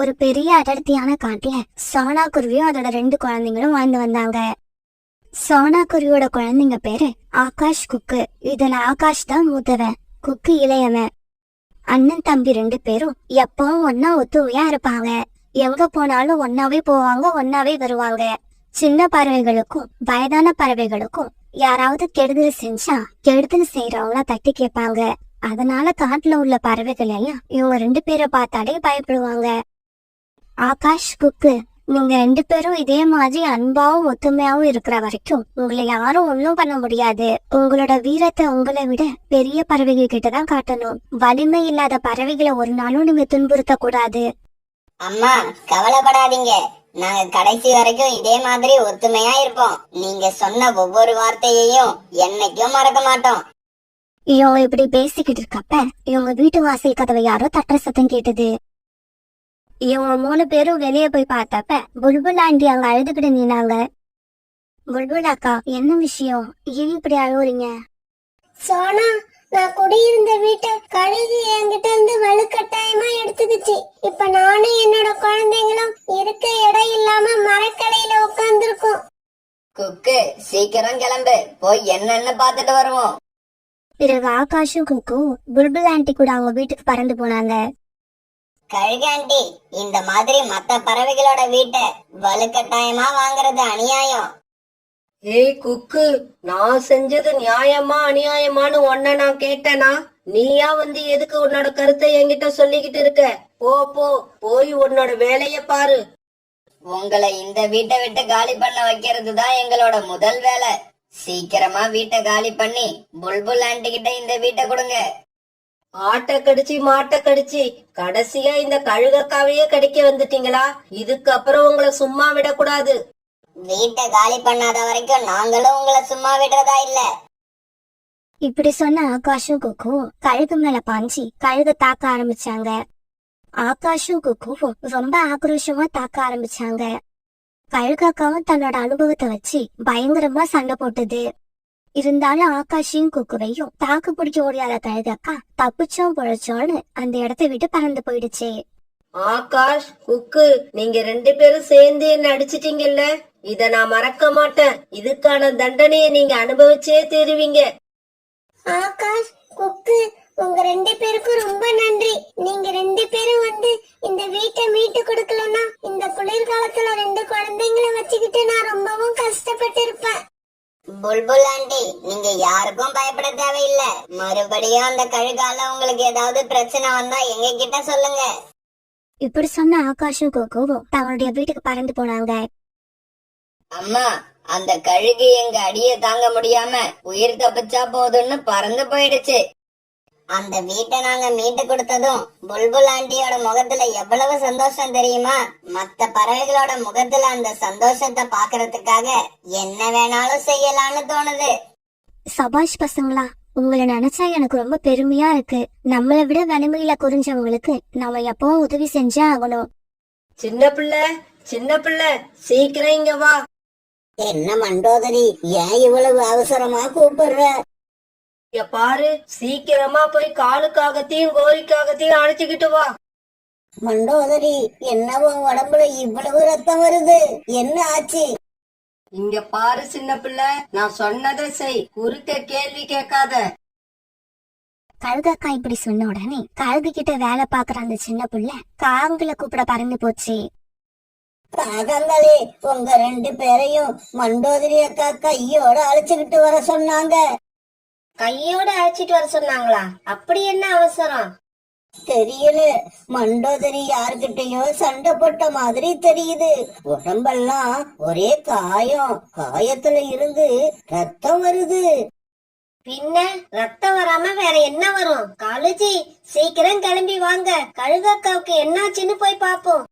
ஒரு பெரிய அடர்த்தியான காட்டுல சோனா குருவியும் அதோட 2 குழந்தைங்களும் வாழ்ந்து வந்தாங்க. சோனா குருவியோட குழந்தைங்க பேரு ஆகாஷ், குக்கு. இதுல ஆகாஷ் தான் மூத்தவன், குக்கு இளையவன். அண்ணன் தம்பி 2 பேரும் எப்பவும் ஒன்னா ஒத்துமையா இருப்பாங்க. எங்க போனாலும் ஒன்னாவே போவாங்க, ஒன்னாவே வருவாங்க. சின்ன பறவைகளுக்கும் வயதான பறவைகளுக்கும் யாராவது கெடுதல் செஞ்சா கெடுதல் செய்யறவங்கள தட்டி கேட்பாங்க. அதனால காட்டுல உள்ள பறவைகள் எல்லாம் இவங்க 2 பேரை பார்த்தாலே பயப்படுவாங்க. ஆகாஷ், குக்கு, நீங்க 2 பேரும் இதே மாதிரி அன்பாவும் ஒத்துமையாவும் இருக்கிற வரைக்கும் உங்களை யாரும் ஒன்னும் பண்ண முடியாது. உங்களோட வீரத்தை உங்களை விட பெரிய பறவைகள் கிட்டதான் காட்டணும். வலிமை இல்லாத பறவைகளை ஒரு நாளும் நீங்க துன்புறுத்த கூடாது. அம்மா, கவலைப்படாதீங்க. நாங்க கடைசி வரைக்கும் இதே மாதிரி ஒத்துமையா இருப்போம். நீங்க சொன்ன ஒவ்வொரு வார்த்தையையும் என்னைக்கும் மறக்க மாட்டோம். இவங்க இப்படி பேசிக்கிட்டு இருக்கப்ப இவங்க வீட்டு வாசல் கதவை யாரோ தட்டுற சத்தம் கேட்டது. இவங்க 3 பேரும் வெளியே போய் பார்த்தப்ப புல்புல் ஆண்டி அங்க அழுதுகிட்டு நின்னாங்க. புல்புல் அக்கா, என்ன விஷயம்? ஏன் இப்படி அழுவுறீங்க? சோனா, நான் குடியிருந்த வீட்டை கழுகு என்கிட்ட இருந்து வலுக்கட்டாயமா எடுத்துக்கிச்சு. இப்ப நானும் என்னோட குழந்தைங்களும் இருக்க இடம் இல்லாம மரக்கடையில உட்கார்ந்துருக்கோம். குக்கு, சீக்கிரம் கிளம்பு, போய் என்னன்னு பாத்துட்டு வருவோம். பிறகு ஆகாஷும் குக்கும் புல்புல் ஆண்டி கூட அவங்க வீட்டுக்கு பறந்து போனாங்க. கழுகாண்டி, இந்த மாதிரி மத்த பறவைகளோட வீட்டை வலுக்கட்டாயமா வாங்குறது அநியாயம். ஏய் குக்கு, நான் செஞ்சது நியாயமா அநியாயமான்னு உன்ன நான் கேட்டேனா? நீயா வந்து எதுக்கு உன்னோட கருத்தை என்கிட்ட சொல்லிக்கிட்டு இருக்க? போய் உன்னோட வேலைய பாரு. உங்களை இந்த வீட்டை விட்டு காலி பண்ண வைக்கிறது தான் எங்களோட முதல் வேலை. சீக்கிரமா வீட்டை காலி பண்ணி புல்புல் ஆண்டி கிட்ட இந்த வீட்டை கொடுங்க. ஆட்டை கடிச்சு மாட்டை கடிச்சு கடைசியா இந்த கழுகக்காவையே கடிக்க வந்துட்டீங்களா? இதுக்கப்புறம் உங்களை சும்மா விடக்கூடாது. வீட்டை காலி பண்ணாத வரைக்கும் நாங்களும் உங்களை சும்மா விடுறதா இல்ல. இப்படி சொன்ன ஆகாஷும் குக்கும் கழுகு மேல பாஞ்சி கழுகு தாக்க ஆரம்பிச்சாங்க. ஆகாஷும் குக்கும் ரொம்ப ஆக்ரோஷமா தாக்க ஆரம்பிச்சாங்க. கழுகாக்காவும் தன்னோட அனுபவத்தை வச்சு பயங்கரமா சண்டை போட்டது. இருந்தாலும் ஆகாஷையும் குக்குவையும் தாக்கு பிடிக்க ஓடியாத கழுகாக்கா தப்பிச்சோம் பொழைச்சோன்னு அந்த இடத்த விட்டு பறந்து போயிடுச்சு. ஆகாஷ், குக்கு, நீங்க 2 பேரும் சேர்ந்து என்ன அடிச்சிட்டீங்கல்ல, இத நான் மறக்க மாட்டேன். இதுக்கான தண்டனையை நீங்க அனுபவிச்சே தீருவீங்க. ஆகாஷ், குக்கு, உங்க 2 பேருக்கும் ரொம்ப நன்றி. நீங்க 2 பேரும் வந்து இந்த வீட்டை மீட்டு கொடுக்கலன்னா இந்த குளிர்காலத்துல 2 குழந்தைங்களை வச்சுக்கிட்டு நான் ரொம்பவும் கஷ்டப்பட்டு இருப்பேன். புல்புல் ஆண்டி, நீங்க யாருக்கும் பயப்பட தேவையில்ல. மறுபடியும் அந்த கழுகால உங்களுக்கு ஏதாவது பிரச்சனை வந்தா எங்க கிட்ட சொல்லுங்க. இப்படி சொன்ன ஆகாஷும் குக்கும் தங்களுடைய வீட்டுக்கு பறந்து போனாங்க. அம்மா, அந்த கழுகு எங்க அடிய தாங்க முடியாம உயிர் தப்பிச்சா போதும்னு பறந்து போயிடுச்சு. அந்த வீட்டை நாங்க மீட்டு கொடுத்ததும் புல்புல் ஆண்டியோட முகத்துல எவ்வளவு சந்தோஷம் தெரியுமா? மத்த பறவைகளோட முகத்துல அந்த சந்தோஷத்தை பாக்குறதுக்காக என்ன வேணாலும் செய்யலாம்னு தோணுது. சபாஷ் பசங்களா, உங்களை நினைச்சா எனக்கு ரொம்ப பெருமையா இருக்கு. நம்மளை விட வலிமையில குறிஞ்சவங்களுக்கு நம்ம எப்பவும் உதவி செஞ்சே ஆகணும். சின்ன பிள்ளை சீக்கிரம் இங்க வா. என்ன மண்டோதரி, ஏன் இவ்வளவு அவசரமா கூப்பிடுற? இங்க பாரு, சீக்கிரமா போய் காலுக்காகத்தையும் கோரிக்காகத்தையும் அழைச்சுக்கிட்டு வா. மண்டோதரி, என்னவோ உடம்புல இவ்வளவு ரத்தம் வருது, என்ன ஆச்சு? இங்க பாரு சின்ன பிள்ளை, நான் சொன்னதை செய், குறுக்க கேள்வி கேட்காத. கழுகாக்கா இப்படி சொன்ன உடனே கழுகு கிட்ட வேலை பாக்குற அந்த சின்ன புள்ள காங்களை கூப்பிட பறந்து போச்சு. காகங்களே, உங்க 2 பேரையும் மண்டோதரி அக்கா கையோட அழைச்சுக்கிட்டு வர சொன்னாங்க. கையோட அழைச்சிட்டு வர சொன்னாங்களா? அப்படி என்ன அவசரம்? தெரியல, மண்டோதரி யார்கிட்டயோ சண்டை போட்ட மாதிரி தெரியுது. உடம்பெல்லாம் ஒரே காயம், காயத்துல இருந்து ரத்தம் வருது. பின்ன ரத்தம் வராம வேற என்ன வரும்? காலேஜி, சீக்கிரம் கிளம்பி வாங்க, கழுகாக்காவுக்கு என்னாச்சுன்னு போய் பாப்போம்.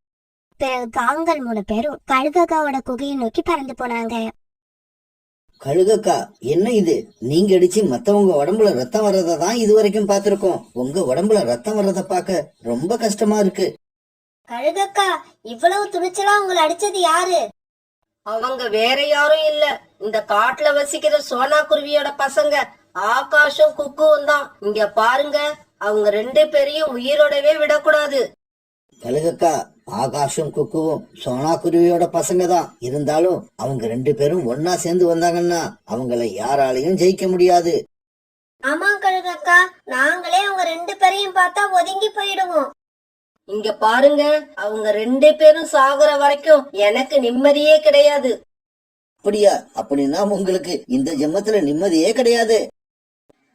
பிறகு காங்கள் 3 பேரும் கழுகாக்காவோட குகையை நோக்கி பறந்து போனாங்க. கழுகக்கா, என்ன இது? நீங்க அடிச்சு மத்தவங்க உடம்புல ரத்தம் வர்றதான் இது வரைக்கும் பாத்திருக்கோம். உங்க உடம்புல ரத்தம் வர்றத பாக்க ரொம்ப கஷ்டமா இருக்கு. கழுகக்கா, இவ்வளவு துணிச்சலா உங்களை அடிச்சது யாரு? அவங்க வேற யாரும் இல்ல, இந்த காட்டுல வசிக்கிற சோனா குருவியோட பசங்க ஆகாஷும் குக்குவும் தான். இங்க பாருங்க, அவங்க 2 பேரையும் உயிரோடவே விடக்கூடாது. கழுகக்கா, ஆகாஷும் குக்குவும் சோனா குருவியோட பசங்க தான். இருந்தாலும் அவங்க 2 பேரும் ஒன்னா சேர்ந்து வந்தாங்கன்னா அவங்கள யாராலையும் ஜெயிக்க முடியாது. ஆமா கழுகக்கா, நாங்களே அவங்க 2 பேரையும் பார்த்தா ஒதுங்கி போயிடுவோம். இங்க பாருங்க, அவங்க 2 பேரும் சாகுற வரைக்கும் எனக்கு நிம்மதியே கிடையாது. அப்படியா? அப்படின்னா உங்களுக்கு இந்த ஜென்மத்துல நிம்மதியே கிடையாது.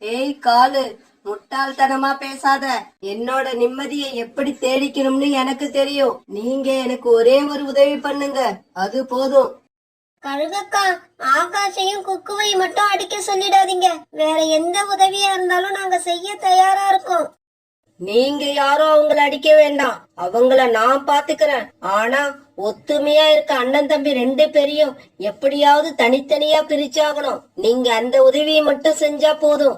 ஏய் காலு, முட்டாள்தனமா பேசாத. என்னோட நிம்மதியை எப்படி தேடிக்கணும்னு எனக்கு தெரியும். நீங்க எனக்கு ஒரே ஒரு உதவி பண்ணுங்க, அது போதும். கழுகக்கா, ஆகாஷையும் குக்குவையும் மட்டும் அடிக்க சொல்லிடாதீங்க. வேற எந்த உதவியா இருந்தாலும் நாங்க செய்ய தயாரா இருக்கோம். நீங்க யாரும் அவங்கள அடிக்க வேண்டாம், அவங்கள நான் பாத்துக்கிறேன். ஆனா ஒத்துமையா இருக்க அண்ணன் தம்பி 2 பேரையும் எப்படியாவது தனித்தனியா பிரிச்சாகணும். நீங்க அந்த உதவியை மட்டும் செஞ்சா போதும்.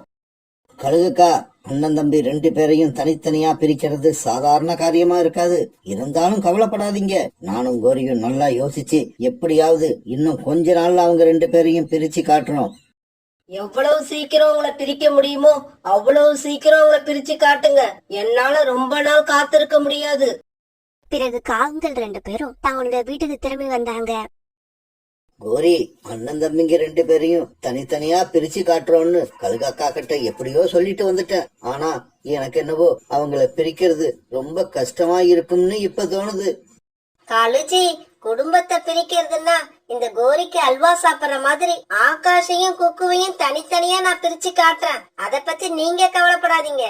கழுகுக்கா, அண்ணன் தம்பி 2 பேரையும் தனித்தனியா பிரிக்கிறது சாதாரண காரியமா இருக்காது. இருந்தாலும் கவலைப்படாதீங்க. நானும் கோரியும் நல்லா யோசிச்சு எப்படியாவது இன்னும் கொஞ்ச நாள்ல அவங்க 2 பேரையும் பிரிச்சு காட்டுறோம். எவ்வளவு சீக்கிரம் உங்களை பிரிக்க முடியுமோ அவ்வளவு சீக்கிரம் உங்களை பிரிச்சு காட்டுங்க. என்னால ரொம்ப நாள் காத்திருக்க முடியாது. பிறகு காகங்கள் 2 பேரும் தங்களுடைய வீட்டுக்கு திரும்பி வந்தாங்க. கோரி, அண்ணன் தம்பிங்க 2 பேரையும் தனித்தனியா பிரிச்சு காட்டுறோம்னு கழுகக்கா கிட்ட எப்படியோ சொல்லிட்டு வந்துட்டேன். ஆனா எனக்கு என்னவோ அவங்கள பிரிக்கிறது ரொம்ப கஷ்டமா இருக்கும்னு இப்ப தோணுது. காலுஜி, குடும்பத்தை பிரிக்கிறதுன்னா இந்த கோரிக்கு அல்வா சாப்பிடுற மாதிரி ஆகாஷையும் குக்குவையும் தனித்தனியா நான் பிரிச்சு காட்டுறேன். அத பத்தி நீங்க கவலைப்படாதீங்க.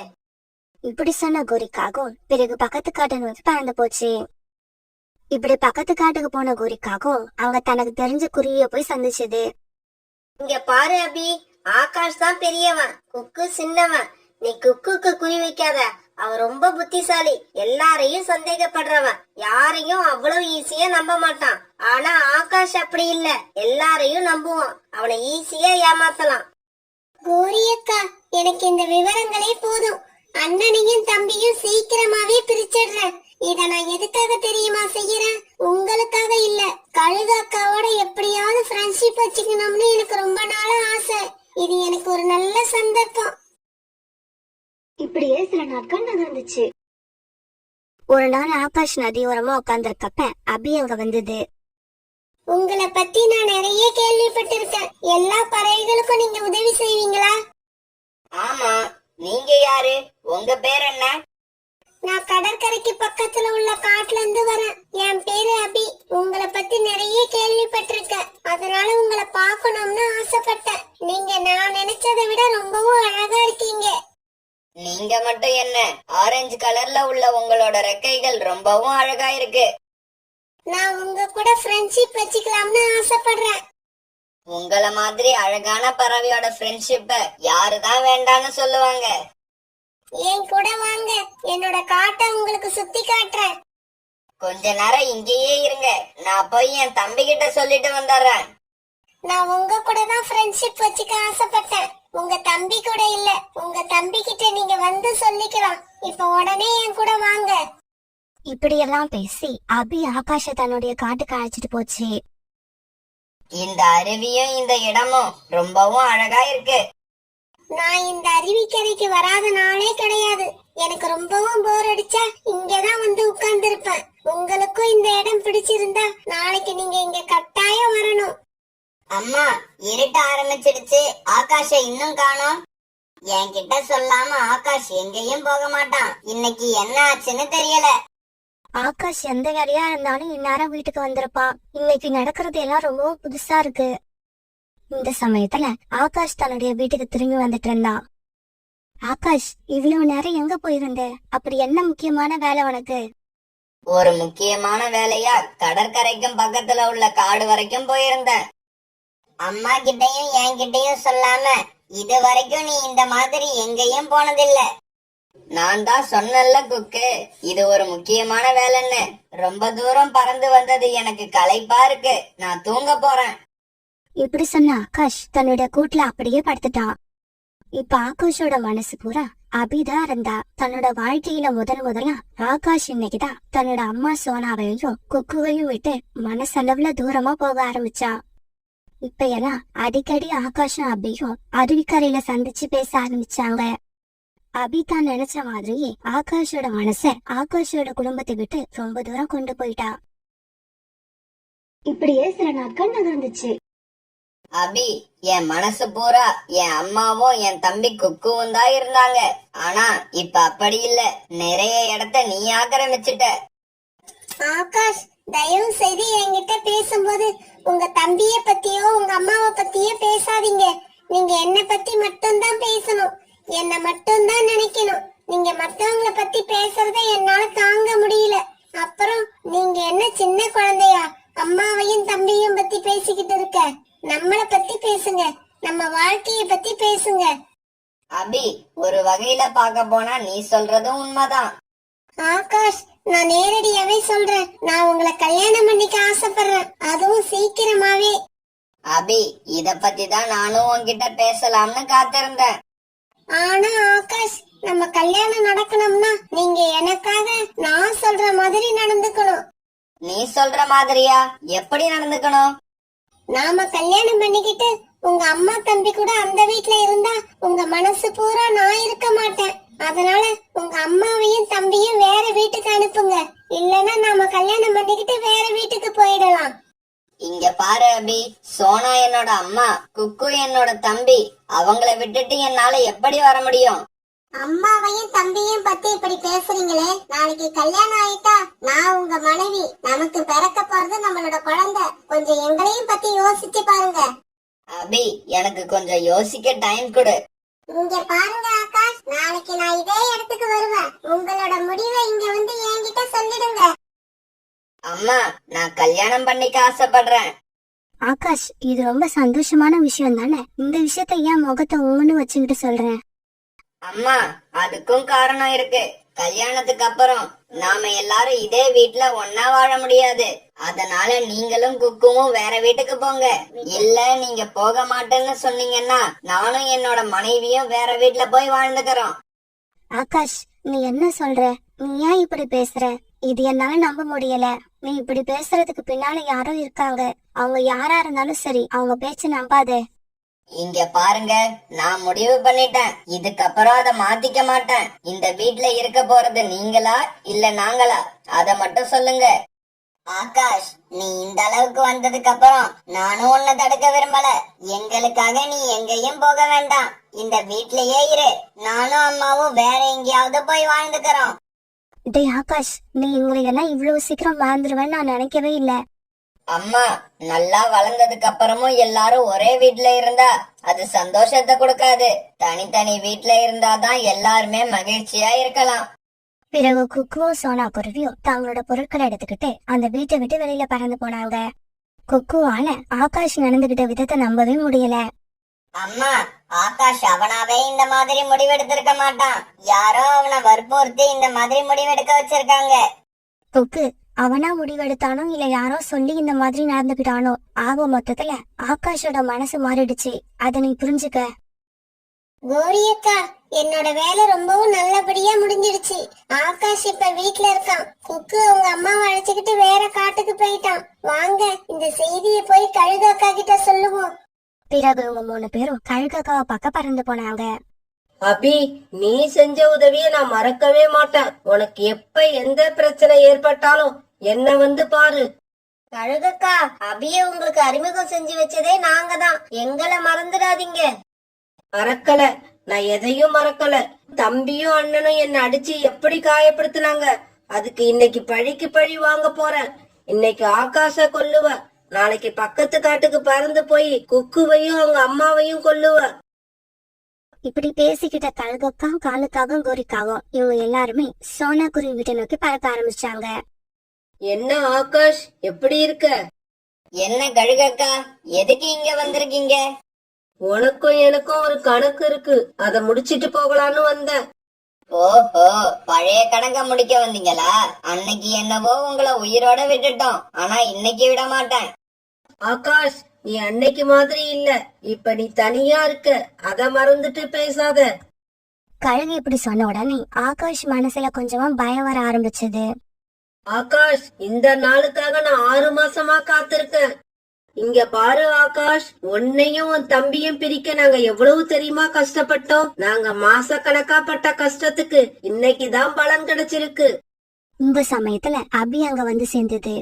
இப்படி சொன்ன கோரிக்காகவும் பிறகு பக்கத்து காட்டை நோக்கி பறந்து போச்சு. இப்படி பக்கத்து காட்டுக்கு போன கோரிக்காகவும் அவங்க தனக்கு தெரிஞ்ச குருவிய போய் சந்திச்சது. இங்க பாரு அபி, ஆகாஷ் தான் பெரியவன், குக்கு சின்னவன். நீ குக்குக்கு குறி வைக்காத. அவன் ரொம்ப புத்திசாலி, எல்லாரையும் சந்தேகப்படுறவன், யாரையும் அவ்வளவு ஈஸியா நம்ப மாட்டான். ஆனா ஆகாஷ் அப்படி இல்ல, எல்லாரையும் நம்புவான். அவனை ஈஸியா ஏமாத்தலாம். கோரியக்கா, எனக்கு இந்த விவரங்களே போதும். அண்ணனையும் தம்பியும் சீக்கிரமாவே பிரிச்சிடுறேன். இத நான் எதுக்காக தெரியுமா செய்யறேன்? உங்களுக்காக இல்ல, கழுகாக்காவோட எப்படியாவது ஃப்ரெண்ட்ஷிப் வச்சுக்கணும்னு எனக்கு ரொம்ப நாளா ஆசை. இது எனக்கு ஒரு நல்ல சந்தர்ப்பம். இப்படியே சில நாட்கள் நகர்ந்துச்சு. ஒரு நாள் ஆகாஷ் நதியோரமா உட்கார்ந்திருக்கப்ப அபி அங்க வந்தது. உங்களை பத்தி நான் நிறைய கேள்விப்பட்டிருக்கேன். எல்லா பறவைகளுக்கும் நீங்க உதவி செய்வீங்களா? ஆமா, நீங்க யாரு? உங்க பேர் என்ன? நான் கடற்கரைக்கு பக்கத்துல உள்ள காட்டுல இருந்து வரேன். என் பேரு அபி. உங்களை பத்தி நிறைய கேள்விப்பட்டிருக்கேன், அதனால உங்களை பார்க்கணும்னு ஆசைப்பட்டேன். நீங்க நான் நினைச்சதை விட ரொம்பவும் அழகா இருக்கீங்க. நீங்க மட்டும் என்ன, ஆரஞ்சு கலர்ல உள்ள உங்களோட ரெக்கைகள் ரொம்பவும் அழகா இருக்கு. நான் உங்க கூட ஃப்ரெண்ட்ஷிப் வச்சுக்கலாம்னு ஆசைப்படுறேன். உங்கள மாதிரி அழகான பறவையோட ஃப்ரெண்ட்ஷிப்ப யாருதான் வேண்டான்னு சொல்லுவாங்க. என் கூட வாங்க, என்னோட காட்டை உங்களுக்கு சுத்தி காட்டுறேன். கொஞ்ச நேரம் இங்கேயே இருங்க, நான் போய் என் தம்பி கிட்ட சொல்லிட்டு வந்துடுறேன். நான் உங்க கூட தான் ஃப்ரெண்ட்ஷிப் வச்சுக்க ஆசைப்பட்டேன், உங்க தம்பி கூட இல்ல. உங்க தம்பி கிட்ட நீங்க வந்து சொல்லிக்கலாம். இப்ப உடனே என் கூட வாங்க. இப்படியெல்லாம் பேசி அபி ஆகாஷ தன்னுடைய காட்டுக்கு அழைச்சிட்டு போச்சு. இந்த அருவியும் இந்த இடமும் ரொம்பவும் அழகா இருக்கு. நான் இந்த அருவிக்கரைக்கு வராத நாளே கிடையாது. எனக்கு ரொம்பவும் போர் அடிச்சா இங்கதான் வந்து உட்கார்ந்து இருப்பேன். உங்களுக்கும் இந்த இடம் பிடிச்சிருந்தா நாளைக்கு நீங்க இங்க கட்டாயம் வரணும். அம்மா, இருட்ட ஆரம்பிச்சிடுச்சு. ஆகாஷ இன்னும் காணோம். என்கிட்ட சொல்லாம ஆகாஷ் எங்கேயும் போக மாட்டான். இன்னைக்கு என்ன ஆச்சுன்னு தெரியல. ஆகாஷ் எந்த வேலையா இருந்தாலும் இந்நேரம் வீட்டுக்கு வந்திருப்பா. இன்னைக்கு நடக்கிறது எல்லாம் ரொம்பவும் புதுசா இருக்கு. இந்த சமயத்துல ஆகாஷ் தன்னுடைய வீட்டுக்கு திரும்பி வந்துட்டு இருந்தான். ஆகாஷ், இவ்வளவு நேரம் எங்க போயிருந்த? அப்படி என்ன முக்கியமான வேலை உனக்கு? ஒரு முக்கியமான வேலையா கடற்கரைக்கும் பக்கத்துல உள்ள காடு வரைக்கும் போயிருந்தேன். அம்மா கிட்டயும் என்கிட்டயும் சொல்லாம இது வரைக்கும் நீ இந்த மாதிரி எங்கேயும் போனதில்ல. நான் தான் சொன்னல குக்கு, இது ஒரு முக்கியமான வேலைன்னு. ரொம்ப தூரம் பறந்து வந்தது எனக்கு களைப்பா இருக்கு. நான் தூங்க போறேன். இப்படி சொன்ன ஆகாஷ் தன்னுடைய கூட்டுல அப்படியே படுத்துட்டான். இப்ப ஆகாஷோட மனசு பூரா அபிதான் இருந்தா. தன்னோட வாழ்க்கையில முதல்ல ஆகாஷ் இன்னைக்குதான் தன்னோட அம்மா சோனாவையும் குக்குவையும் விட்டு மனசளவுல தூரமா போக ஆரம்பிச்சா. இப்ப எல்லாம் அடிக்கடி ஆகாஷும் அபியும் அருவிக்கரையில சந்திச்சு பேச ஆரம்பிச்சாங்க. அபி தான் நினைச்ச மாதிரி ஆகாஷோட மனச ஆகாஷோட குடும்பத்தை விட்டு ரொம்ப தூரம் கொண்டு போயிட்டா. இப்படியே சில நாட்கள் நகர்ந்துச்சு. அபி, என் மனசு பூரா என் அம்மாவும் என் தம்பி குக்குவும் தான் இருந்தாங்க. ஆனா இப்ப அப்படி இல்ல, நிறைய இடத்த நீ ஆக்கிரமிச்சிட்ட. ஆகாஷ், தயவு செய்து என்கிட்ட பேசும்போது உங்க தம்பிய பத்தியோ உங்க அம்மாவை பத்தியோ பேசாதீங்க. நீங்க என்ன பத்தி மட்டும்தான் பேசணும், என்ன மட்டும்தான் நினைக்கணும். நீங்க மத்தவங்கள பத்தி பேசுறத என்னால தாங்க முடியல. அப்புறம் நீங்க என்ன சின்ன குழந்தையா அம்மாவையும் தம்பியும் பத்தி பேசிக்கிட்டு இருக்க? நம்மள பத்தி பேசுங்க, நம்ம வாழ்க்கைய பத்தி பேசுங்க. அபி, ஒரு வகையில பார்க்க போனா நீ சொல்றதும் உண்மைதான். ஆகாஷ், நான் நேரடியாவே சொல்றேன், நான் உங்களை கல்யாணம் பண்ணிக்க ஆசைப்படுறேன், அதுவும் சீக்கிரமாவே. அபி, இத பத்தி தான் நானும் உன்கிட்ட பேசலாம்னு காத்திருந்தேன். ஆனா ஆகாஷ், நம்ம கல்யாணம் நடக்கணும்னா நீங்க எனக்காக நான் சொல்ற மாதிரி நடந்துக்கணும். நீ சொல்ற மாதிரியா? எப்படி நடந்துக்கணும்? நாம கல்யாணம் பண்ணிக்கிட்டு உங்க அம்மா தம்பி கூட அந்த வீட்ல இருந்தா உங்க மனசு பூரா நான் இருக்க மாட்டேன். அதனால உங்க அம்மாவையும் தம்பியும் வேற வீட்டுக்கு அனுப்புங்க. இல்லனா நாம கல்யாணம் பண்ணிக்கிட்டு வேற வீட்டுக்கு போயிடலாம். இங்க பாரு அபி, சோனா என்னோட அம்மா, குக்கு என்னோட தம்பி. அவங்கள விட்டுட்டு என்னால எப்படி வர முடியும்? அம்மாவையும் தம்பியும் பத்தி இப்படி பேசுறீங்களே, நாளைக்கு கல்யாணம் ஆயிட்டா நான் உங்க மனைவி, நமக்கு பிறக்க போறது நம்மளோட குழந்தை. கொஞ்சம் எங்களையும் பத்தி யோசிச்சு பாருங்க. அபி, எனக்கு கொஞ்சம் யோசிக்க டைம் கொடு. இங்க பாருங்க ஆகாஷ், நாளைக்கு நான் இதே இடத்துக்கு வருவேன். உங்களோட முடிவை இங்க வந்து என்கிட்ட சொல்லிடுங்க. அம்மா, நான் கல்யாணம் பண்ணிக்க ஆசைப்படுறேன். ஆகாஷ், இது ரொம்ப சந்தோஷமான விஷயம் தானே? இந்த விஷயத்த ஏன் முகத்தை ஒவ்வொன்னு வச்சுக்கிட்டு சொல்றேன்? அம்மா, அதுக்கும் காரணம் இருக்கு. கல்யாணத்துக்கு அப்புறம் நாம எல்லாரும் இதே வீட்ல ஒன்னா வாழ முடியாது. அதனால நீங்களும் குக்குவும் வேற வீட்டுக்கு போங்க. இல்ல, நீங்க போக மாட்டேன்னு சொன்னீங்கன்னா நானும் என்னோட மனைவியும் வேற வீட்ல போய் வாழ்ந்துக்கிறோம். ஆகாஷ், நீ என்ன சொல்ற? நீ ஏன் இப்படி பேசுற? இது என்னால நம்ப முடியல. நீ இப்படி பேசுறதுக்கு பின்னால யாரோ இருக்காங்க. அவங்க யாரா இருந்தாலும் சரி, அவங்க பேச்ச நம்பாத. இங்க பாருங்க, நான் முடிவு பண்ணிட்டேன். இதுக்கப்புறம் அதை மாத்திக்க மாட்டேன். இந்த வீட்ல இருக்க போறது நீங்களா இல்ல நாங்களா, அத மட்டும் சொல்லுங்க. ஆகாஷ், நீ இந்த அளவுக்கு வந்ததுக்கு அப்புறம் நானும் உன்னை தடுக்க விரும்பல. எங்களுக்காக நீ எங்கேயும் போக வேண்டாம். இந்த வீட்லயே இரு. நானும் அம்மாவும் வேற எங்கேயாவது போய் வாழ்ந்துக்கிறோம். டேய் ஆகாஷ், நீ இவங்களை எல்லாம் இவ்வளவு சீக்கிரம் வாழ்ந்துருவேன்னு நான் நினைக்கவே இல்ல. அம்மா, நல்லா வளர்ந்ததுக்கு அப்புறமும் எல்லாரும் ஒரே வீட்ல இருந்தா அது சந்தோஷத்தை கொடுக்காது. தனித்தனி வீட்ல இருந்தாதான் எல்லாருமே மகிழ்ச்சியா இருக்கலாம். பிறகு குக்குவும் சோனா குருவியும் தங்களோட பொருட்களை எடுத்துக்கிட்டு அந்த வீட்டை விட்டு வெளியில பறந்து போனாங்க. குக்குவால ஆகாஷ் நடந்துகிட்ட விதத்தை நம்பவே முடியல. அம்மா, ஆகாஷ் அவனாவே இந்த மாதிரி முடிவெடுத்திருக்க மாட்டான். யாரோ அவனை வற்புறுத்தி இந்த மாதிரி முடிவெடுக்க வச்சிருக்காங்க. குக்கு அவனா முடிவெடுத்தானோ இல்ல யாரோ சொல்லி இந்த மாதிரி நடந்துகிட்டானோ, ஆக மொத்தத்துல ஆகாஷோட மனசு மாறிடுச்சு. அத நீ புரிஞ்சுக்க. கோரியக்கா, என்னோட வேலை ரொம்பவும் நல்லபடியா முடிஞ்சிடுச்சு. ஆகாஷ் இப்ப வீட்ல இருக்கான். குக்கு அவங்க அம்மாவை அழைச்சுக்கிட்டு வேற காட்டுக்கு போயிட்டான். வாங்க இந்த செய்திய போய் கழுகக்கா கிட்ட சொல்லுவோம். பிறகு இவங்க 3 பேரும் கழுகக்காவை பக்கம் பறந்து போனாங்க. அபி, நீ செஞ்ச உதவிய நான் மறக்கவே மாட்டேன். உனக்கு எப்ப எந்த பிரச்சனை ஏற்பட்டாலும் என்ன வந்து பாரு. கழுகக்கா, அபிய உங்களுக்கு அறிமுகம் செஞ்சு வச்சதே நாங்க தான். எங்களை மறந்துடாதீங்க. மறக்கல, நான் எதையும் மறக்கல. தம்பியும் அண்ணனும் என்ன அடிச்சு எப்படி காயப்படுத்தினாங்க, அதுக்கு இன்னைக்கு பழிக்கு பழி வாங்க போறேன். இன்னைக்கு ஆகாஷ கொல்லுவ, நாளைக்கு பக்கத்து காட்டுக்கு பறந்து போய் குக்குவையும் அவங்க அம்மாவையும் கொல்லுவ. இப்படி பேசிக்கிட்ட கழுகக்காவும் காலுக்காகவும் கோரிக்காவும் இவங்க எல்லாருமே சோனா குருவி வீட்டை நோக்கி பறக்க ஆரம்பிச்சாங்க. என்ன ஆகாஷ், எப்படி இருக்க? என்ன கழுகக்கா, எதுக்கு இங்க வந்திருக்கீங்க? உனக்கும் எனக்கும் ஒரு கணக்கு இருக்கு, அத முடிச்சிட்டு போகலான்னு வந்தேன். ஓஹோ, பழைய கணக்க முடிக்க வந்தீங்களா? அன்னைக்கு என்னவோ உங்களை உயிரோட விட்டுட்டோம், ஆனா இன்னைக்கு விட மாட்டேன். ஆகாஷ், நீ அன்னைக்கு மாதிரி இல்ல. இப்ப நீ தனியா இருக்க, அத மறந்துட்டு பேசாத. கழுகு இப்படி சொன்ன உடனே ஆகாஷ் மனசுல கொஞ்சமா பயம் வர ஆரம்பிச்சது. ஆகாஷ், இந்த நாளுக்காக நான் 6 மாசமா காத்திருக்கேன். இங்க பாரு ஆகாஷ், உன்னையும் உன் தம்பியும் பிரிக்க நாங்க எவ்வளவு தெரியுமா கஷ்டப்பட்டோம். நாங்க மாசக்கணக்கா பட்ட கஷ்டத்துக்கு இன்னைக்குதான் பலன் கிடைச்சிருக்கு. இந்த சமயத்துல அபி அங்க வந்து சேர்ந்தது.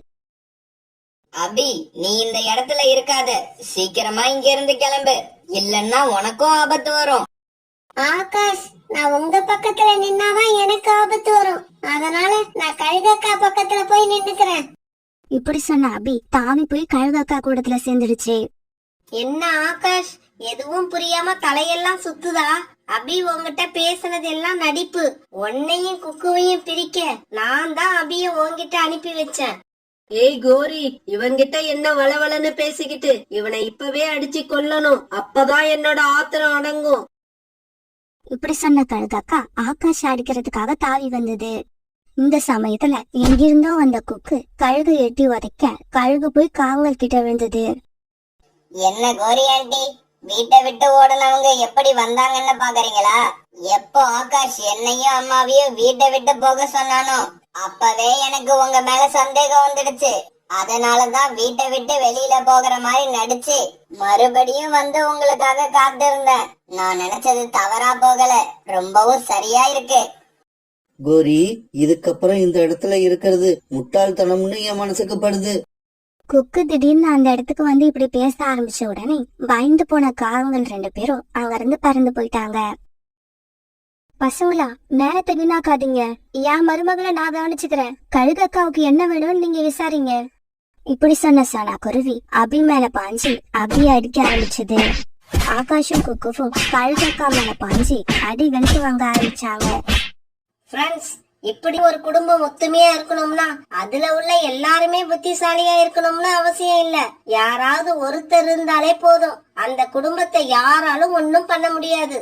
அபி, நீ இந்த இடத்துல இருக்காத, சீக்கிரமா இங்க இருந்து கிளம்பு, இல்லன்னா உனக்கும் ஆபத்து வரும். ஆகாஷ், நான் உங்க பக்கத்துல நின்னாதான் எனக்கு ஆபத்து வரும். அதனால நான் கழுகக்கா பக்கத்துல போய் நின்னுக்கிறேன். இப்படி சொன்ன அபி தாவி போய் கழுகக்கா கூடத்துல சேர்ந்துடுச்சு. என்ன ஆகாஷ், எதுவும் புரியாம தலையெல்லாம் சுத்துதா? அபி உங்ககிட்ட பேசுனது எல்லாம் நடிப்பு. உன்னையும் குக்குவையும் பிரிக்க நான் தான் அபிய உன்கிட்ட அனுப்பி வச்சேன். ஏய் கோரி, இவன்கிட்ட என்ன வளவளன்னு பேசிக்கிட்டு, இவனை இப்பவே அடிச்சு கொல்லணும், அப்பதான் என்னோட ஆத்திரம் அடங்கும். இப்படி சொன்ன கழுகக்கா ஆகாஷ் அடிக்கிறதுக்காக தாவி வந்தது. இந்த சமயத்துல எங்கிருந்தோ வந்த குக்கு கழுகு எட்டி உதைக்க கழுகு போய் காவல் கிட்ட விழுந்தது. என்ன கோரி ஆண்டி, வீட்டை விட்டு ஓடுனவங்க எப்படி வந்தாங்கன்னு பாக்குறீங்களா? எப்போ ஆகாஷ் என்னையும் அம்மாவையும் வீட்டை விட்டு போக சொன்னானோ அப்பவே எனக்கு உங்க மேல சந்தேகம் வந்துடுச்சு. அதனாலதான் வீட்டை விட்டு வெளியில போகிற மாதிரி நடிச்சு மறுபடியும் வந்து உங்களுக்காக காத்திருந்தேன். நான் நினைச்சது தவறா போகல, ரொம்பவும் சரியா இருக்கு. கோரி, இதுக்கப்புறம் இந்த இடத்துல இருக்கிறது முட்டாள்தனம்னு என் மனசுக்கு படுது. குக்கு திடீர்னு அந்த இடத்துக்கு வந்து இப்படி பேச ஆரம்பிச்ச உடனே பயந்து போன காகங்கள் 2 பேரும் அங்க இருந்து பறந்து போயிட்டாங்க. பசங்களா, நேரத்தை வீணாக்காதீங்க, என் மருமகளை நான் கவனிச்சுக்கிறேன். கழுகக்காவுக்கு என்ன வேணும்னு நீங்க விசாரிங்க. இப்படி சொன்ன சோனா குருவி அபி மேல பாஞ்சு அபிய அடிக்க ஆரம்பிச்சது. ஆகாஷும் குக்குவும் கழுகக்கா மேல பாஞ்சு அடி வெளுத்து வாங்க ஆரம்பிச்சாங்க. ஃப்ரெண்ட்ஸ், இப்படி ஒரு குடும்பம் ஒத்துமையா இருக்கணும்னா அதுல உள்ள எல்லாருமே புத்திசாலியா இருக்கணும்னு அவசியம் இல்ல. யாராவது ஒருத்தர் இருந்தாலே போதும், அந்த குடும்பத்தை யாராலும் ஒண்ணும் பண்ண முடியாது.